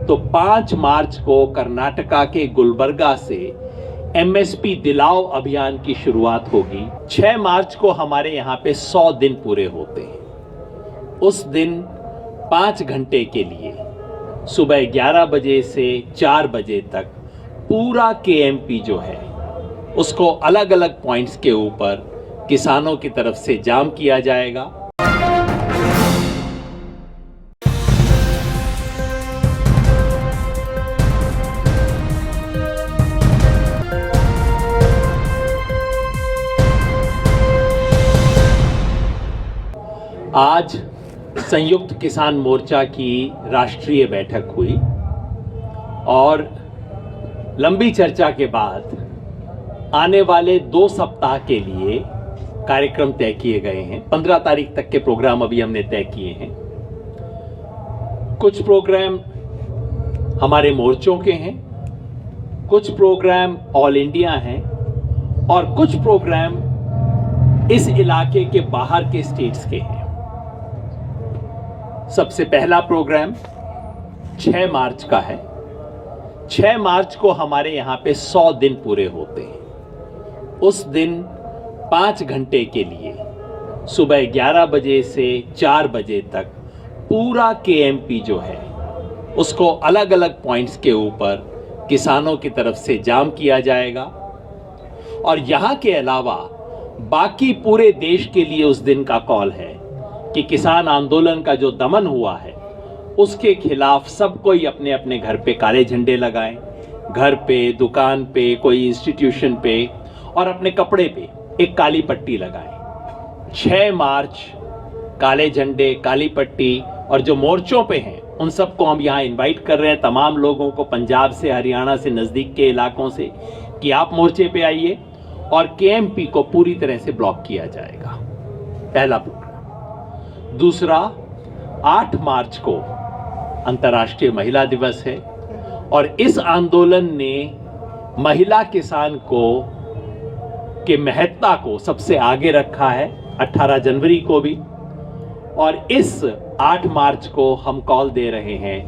तो 5 मार्च को कर्नाटका के गुलबर्गा से एमएसपी दिलाओ अभियान की शुरुआत होगी। 6 मार्च को हमारे यहाँ पे 100 दिन पूरे होते हैं। उस दिन 5 घंटे के लिए सुबह 11 बजे से 4 बजे तक पूरा केएमपी जो है उसको अलग अलग पॉइंट्स के ऊपर किसानों की तरफ से जाम किया जाएगा। आज संयुक्त किसान मोर्चा की राष्ट्रीय बैठक हुई और लंबी चर्चा के बाद आने वाले 2 सप्ताह के लिए कार्यक्रम तय किए गए हैं। 15 तारीख तक के प्रोग्राम अभी हमने तय किए हैं। कुछ प्रोग्राम हमारे मोर्चों के हैं, कुछ प्रोग्राम ऑल इंडिया हैं और कुछ प्रोग्राम इस इलाके के बाहर के स्टेट्स के हैं। सबसे पहला प्रोग्राम 6 मार्च का है। 6 मार्च को हमारे यहाँ पे 100 दिन पूरे होते हैं। उस दिन 5 घंटे के लिए सुबह 11 बजे से 4 बजे तक पूरा केएमपी जो है उसको अलग अलग पॉइंट्स के ऊपर किसानों की तरफ से जाम किया जाएगा और यहाँ के अलावा बाकी पूरे देश के लिए उस दिन का कॉल है कि किसान आंदोलन का जो दमन हुआ है उसके खिलाफ सब कोई अपने अपने घर पे काले झंडे लगाएं, घर पे, दुकान पे, कोई इंस्टीट्यूशन पे और अपने कपड़े पे एक काली पट्टी लगाएं। 6 मार्च काले झंडे, काली पट्टी और जो मोर्चों पे हैं उन सबको हम यहाँ इनवाइट कर रहे हैं, तमाम लोगों को पंजाब से, हरियाणा से, नज़दीक के इलाकों से, कि आप मोर्चे पे आइए और केएमपी को पूरी तरह से ब्लॉक किया जाएगा। पहला प्रोग्राम। दूसरा, 8 मार्च को अंतर्राष्ट्रीय महिला दिवस है और इस आंदोलन ने महिला किसान को के महत्ता को सबसे आगे रखा है, 18 जनवरी को भी। और इस 8 मार्च को हम कॉल दे रहे हैं,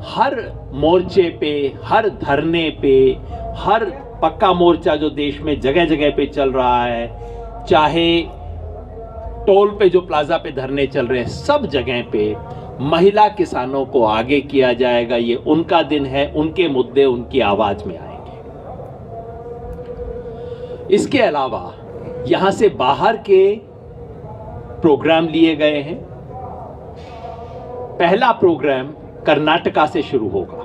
हर मोर्चे पे, हर धरने पे, हर पक्का मोर्चा जो देश में जगह जगह पे चल रहा है, चाहे टोल पे जो प्लाजा पे धरने चल रहे हैं, सब जगह पे महिला किसानों को आगे किया जाएगा। ये उनका दिन है, उनके मुद्दे उनकी आवाज में आएंगे। इसके अलावा यहां से बाहर के प्रोग्राम लिए गए हैं। पहला प्रोग्राम कर्नाटका से शुरू होगा।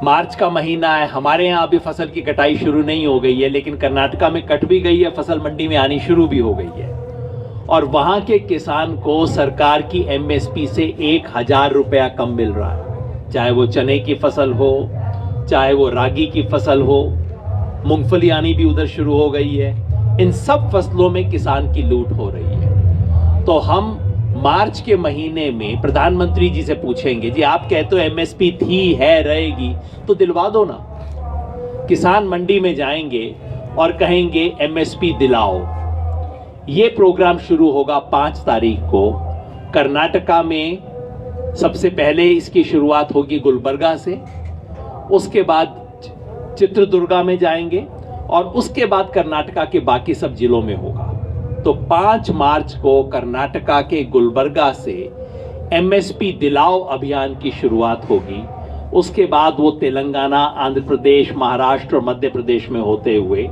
मार्च का महीना है, हमारे यहाँ अभी फसल की कटाई शुरू नहीं हो गई है, लेकिन कर्नाटका में कट भी गई है, फसल मंडी में आनी शुरू भी हो गई है और वहां के किसान को सरकार की एमएसपी से 1000 रुपया कम मिल रहा है। चाहे वो चने की फसल हो, चाहे वो रागी की फसल हो, मूंगफली आनी भी उधर शुरू हो गई है। इन सब फसलों में किसान की लूट हो रही है। तो हम मार्च के महीने में प्रधानमंत्री जी से पूछेंगे, जी आप कहते हो एमएसपी थी, है, रहेगी, तो दिलवा दो ना। किसान मंडी में जाएंगे और कहेंगे एमएसपी दिलाओ। ये प्रोग्राम शुरू होगा 5 तारीख को कर्नाटका में। सबसे पहले इसकी शुरुआत होगी गुलबर्गा से, उसके बाद चित्रदुर्गा में जाएंगे और उसके बाद कर्नाटका के बाकी सब जिलों में होगा। तो 5 मार्च को कर्नाटका के गुलबर्गा से एमएसपी दिलाओ अभियान की शुरुआत होगी। उसके बाद वो तेलंगाना, आंध्र प्रदेश, महाराष्ट्र और मध्य प्रदेश में होते हुए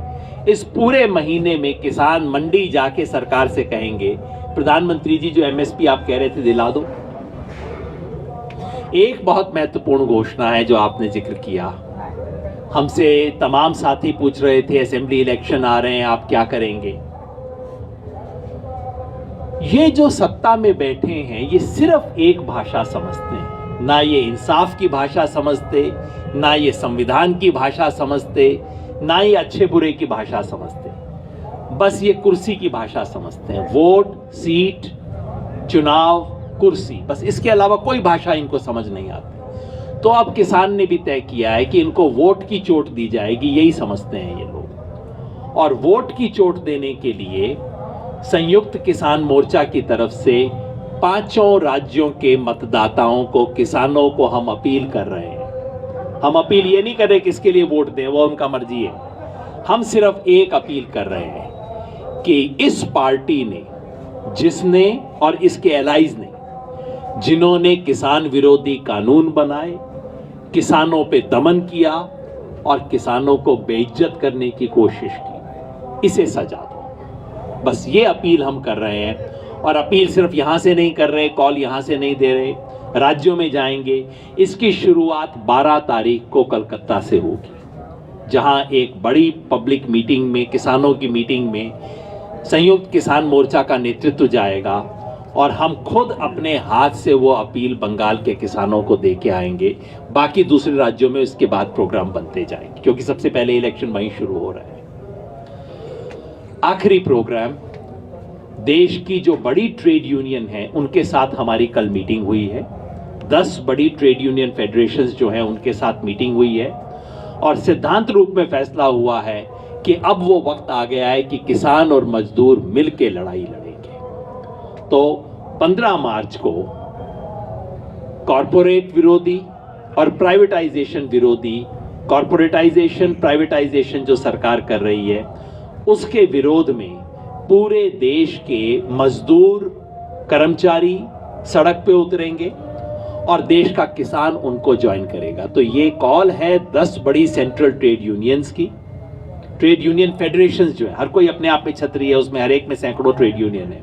इस पूरे महीने में किसान मंडी जाके सरकार से कहेंगे, प्रधानमंत्री जी जो एमएसपी आप कह रहे थे दिला दो। एक बहुत महत्वपूर्ण घोषणा है जो आपने जिक्र किया। हमसे तमाम साथी पूछ रहे थे, असेंबली इलेक्शन आ रहे हैं, आप क्या करेंगे। ये जो सत्ता में बैठे हैं ये सिर्फ एक भाषा समझते हैं, ना ये इंसाफ की भाषा समझते, ना ये संविधान की भाषा समझते, ना ये अच्छे बुरे की भाषा समझते, बस ये कुर्सी की भाषा समझते हैं। वोट, सीट, चुनाव, कुर्सी, बस इसके अलावा कोई भाषा इनको समझ नहीं आती। तो अब किसान ने भी तय किया है कि इनको वोट की चोट दी जाएगी, यही समझते हैं ये लोग। और वोट की चोट देने के लिए संयुक्त किसान मोर्चा की तरफ से पांचों राज्यों के मतदाताओं को, किसानों को हम अपील कर रहे हैं। हम अपील ये नहीं कर रहे किसके लिए वोट दें, वो उनका मर्जी है। हम सिर्फ एक अपील कर रहे हैं कि इस पार्टी ने, जिसने और इसके एलाइज ने, जिन्होंने किसान विरोधी कानून बनाए, किसानों पे दमन किया और किसानों को बेइज्जत करने की कोशिश की, इसे सजा दो। बस ये अपील हम कर रहे हैं। और अपील सिर्फ यहां से नहीं कर रहे, कॉल यहां से नहीं दे रहे, राज्यों में जाएंगे। इसकी शुरुआत 12 तारीख को कलकत्ता से होगी, जहां एक बड़ी पब्लिक मीटिंग में, किसानों की मीटिंग में संयुक्त किसान मोर्चा का नेतृत्व जाएगा और हम खुद अपने हाथ से वो अपील बंगाल के किसानों को दे के आएंगे। बाकी दूसरे राज्यों में इसके बाद प्रोग्राम बनते जाएंगे, क्योंकि सबसे पहले इलेक्शन वहीं शुरू हो रहा है। आखिरी प्रोग्राम, देश की जो बड़ी ट्रेड यूनियन है उनके साथ हमारी कल मीटिंग हुई है। 10 बड़ी ट्रेड यूनियन फेडरेशंस जो हैं उनके साथ मीटिंग हुई है और सिद्धांत रूप में फैसला हुआ है कि अब वो वक्त आ गया है कि किसान और मजदूर मिलकर लड़ाई लड़ेंगे। तो 15 मार्च को कॉरपोरेट विरोधी और प्राइवेटाइजेशन विरोधी, कॉरपोरेटाइजेशन, प्राइवेटाइजेशन जो सरकार कर रही है उसके विरोध में पूरे देश के मजदूर, कर्मचारी सड़क पे उतरेंगे और देश का किसान उनको ज्वाइन करेगा। तो ये कॉल है 10 बड़ी सेंट्रल ट्रेड यूनियंस की। ट्रेड यूनियन फेडरेशंस जो है, हर कोई अपने आप में छतरी है, उसमें हर एक में सैकड़ों ट्रेड यूनियन है।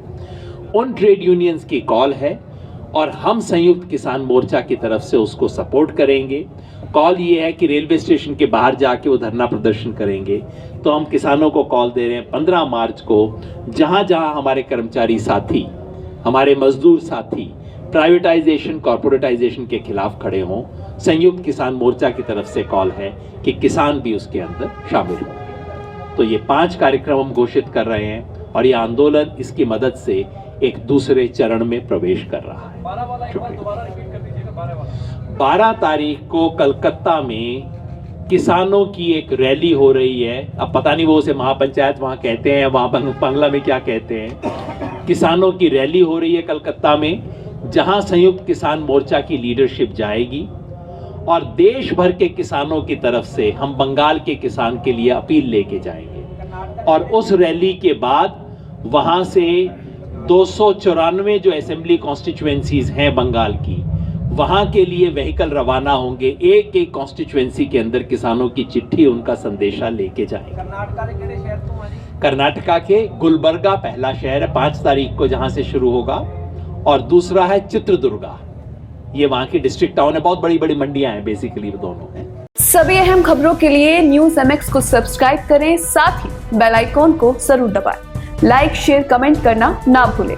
उन ट्रेड यूनियंस की कॉल है और हम संयुक्त किसान मोर्चा की तरफ से उसको सपोर्ट करेंगे। कॉल ये है कि रेलवे स्टेशन के बाहर जाके वो धरना प्रदर्शन करेंगे। तो हम किसानों को कॉल दे रहे हैं 15 मार्च को, जहां जहां हमारे कर्मचारी साथी, हमारे मजदूर साथी प्राइवेटाइजेशन, कॉर्पोरेटाइजेशन के खिलाफ खड़े हों, संयुक्त किसान मोर्चा की तरफ से कॉल है कि किसान भी उसके अंदर शामिल हों। तो ये 5 कार्यक्रम हम घोषित कर रहे हैं और ये आंदोलन इसकी मदद से एक दूसरे चरण में प्रवेश कर रहा है। 12 तारीख को कलकत्ता में किसानों की एक रैली हो रही है। अब पता नहीं वो उसे महापंचायत वहां कहते हैं, वहां बांग्ला में क्या कहते हैं। किसानों की रैली हो रही है कलकत्ता में, जहां संयुक्त किसान मोर्चा की लीडरशिप जाएगी और देश भर के किसानों की तरफ से हम बंगाल के किसान के लिए अपील लेके जाएंगे। और उस रैली के बाद वहां से 294 जो असेंबली कॉन्स्टिट्यूएंसीज हैं बंगाल की, वहां के लिए व्हीकल रवाना होंगे। एक एक कॉन्स्टिट्यूएंसी के अंदर किसानों की चिट्ठी, उनका संदेशा लेके जाएंगे। कर्नाटका के गुलबर्गा पहला शहर है 5 तारीख को, जहां से शुरू होगा, और दूसरा है चित्रदुर्गा। ये वहां की डिस्ट्रिक्ट टाउन है, बहुत बड़ी बड़ी मंडियां हैं बेसिकली दोनों हैं। सभी अहम खबरों के लिए न्यूज़ MX को सब्सक्राइब करें, साथ ही बेल आइकॉन को जरूर दबाएं। लाइक, शेयर, कमेंट करना ना भूलें।